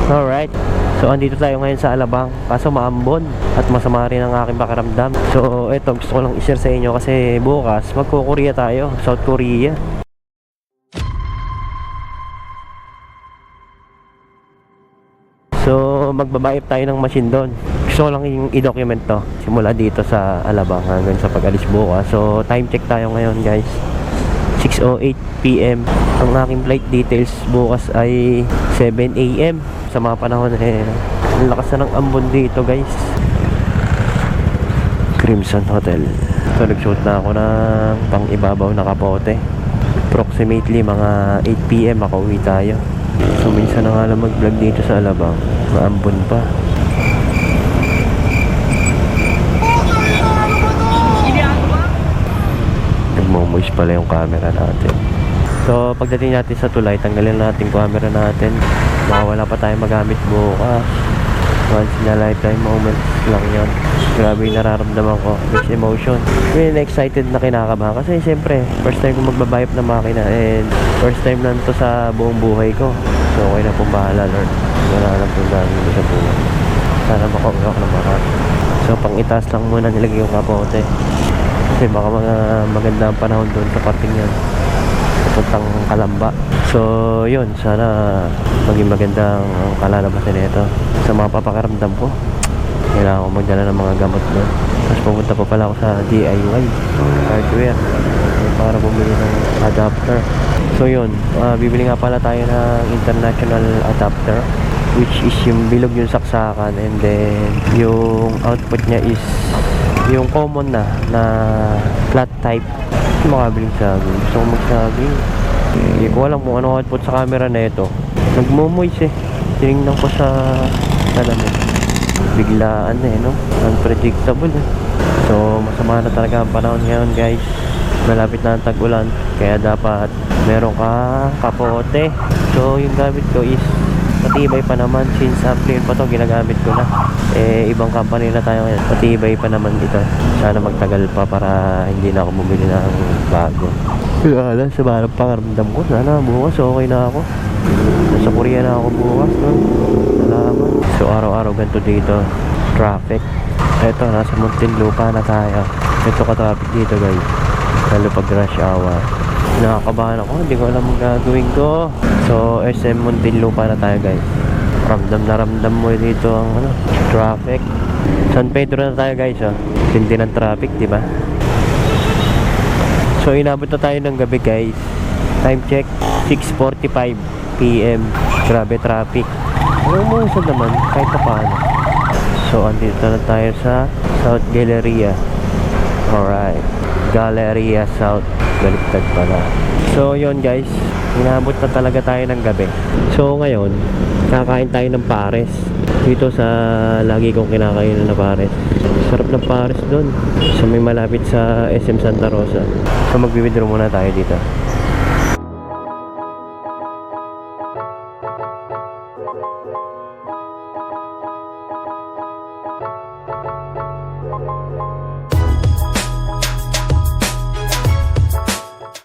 Alright, so andito tayo ngayon sa Alabang, kaso maambon at masama rin ang aking pakiramdam. So eto, gusto ko lang i-share sa inyo kasi bukas magko-Korea tayo, South Korea. So magbabayip tayo ng machine doon. Gusto ko lang i-document to simula dito sa Alabang hanggang sa pag-alis bukas. So time check tayo ngayon guys, 6:08 PM. Ang aking flight details bukas ay 7 AM. Sa mga panahon ang lakas na ng ambon dito guys. Crimson Hotel. So nag-shoot na ako ng pang ibabaw na kapote. Approximately mga 8 PM makauwi tayo. So minsan na nga lang mag-vlog dito sa Alabang, maambon pa. Nagmo-moist pala yung camera natin. So pagdating natin sa tulay, tanggalin natin yung camera natin. Baka wala pa tayong magamit bukas. Once in a lifetime moment lang yun. Grabe yung nararamdaman ko, mixed emotion. Really excited na kinakabahan kasi siyempre first time ko magbabayap ng makina and first time lang to sa buong buhay ko. So okay na pong bahala Lord, wala lang pong gagawin ko sa buhay. Sana makauwi ako ng baka. So pang itaas lang muna nilagay yung kapote kasi baka maganda ang panahon doon sa parting yan papuntang Kalamba. So yun, sana maging maganda ang kalalabasan nito. Sa mga papakaramdam ko, kailangan ko magdala ng mga gamot doon. Tapos pupunta pa pala ako sa DIY hardware para bumili ng adapter. So yun, bibili nga pala tayo ng international adapter, which is yung bilog yung saksakan, and then yung output niya is yung common na flat type. Makabiling saging, gusto ko magsaging. Hindi ko alam kung ano output sa camera na ito. Nagmo-moist eh. Tinignan ko sa salamin, biglaan eh, no? Unpredictable eh. So masama na talaga ang panahon ngayon guys. Malapit na ang tag-ulan, kaya dapat meron ka kapote. So yung gamit ko is matibay pa naman, since April pa to ginagamit ko na. Ibang company na tayo ngayon, matibay pa naman ito. Sana magtagal pa para hindi na ako bumili ng bago. Wala, sa barang pangaramdam ko, sana bukas okay na ako. Nasa Korea na ako bukas, no? Salamat. So araw-araw ganito dito, traffic. Eto, nasa Muntinlupa na tayo. Ito ka-traffic dito guys, lalo pag rush hour. Nakakabahan ako, hindi ko alam ang gagawin ko. So SM Muntinlupa na tayo guys. Ramdam na ramdam mo dito ang traffic. San Pedro na tayo guys, oh. Tindi ng traffic, di ba? So inabot na tayo ng gabi guys. Time check 6:45 PM. Grabe traffic. Ano mo isa naman kahit pa paano. So andito na tayo sa South Galleria. Alright, Galleria South. Baliktad pala. So yun guys, inabot na talaga tayo ng gabi. So ngayon, kakain tayo ng pares dito sa lagi kong kinakain na pares. Sarap ng pares doon. So may malapit sa SM Santa Rosa. So mag-withdraw muna tayo dito.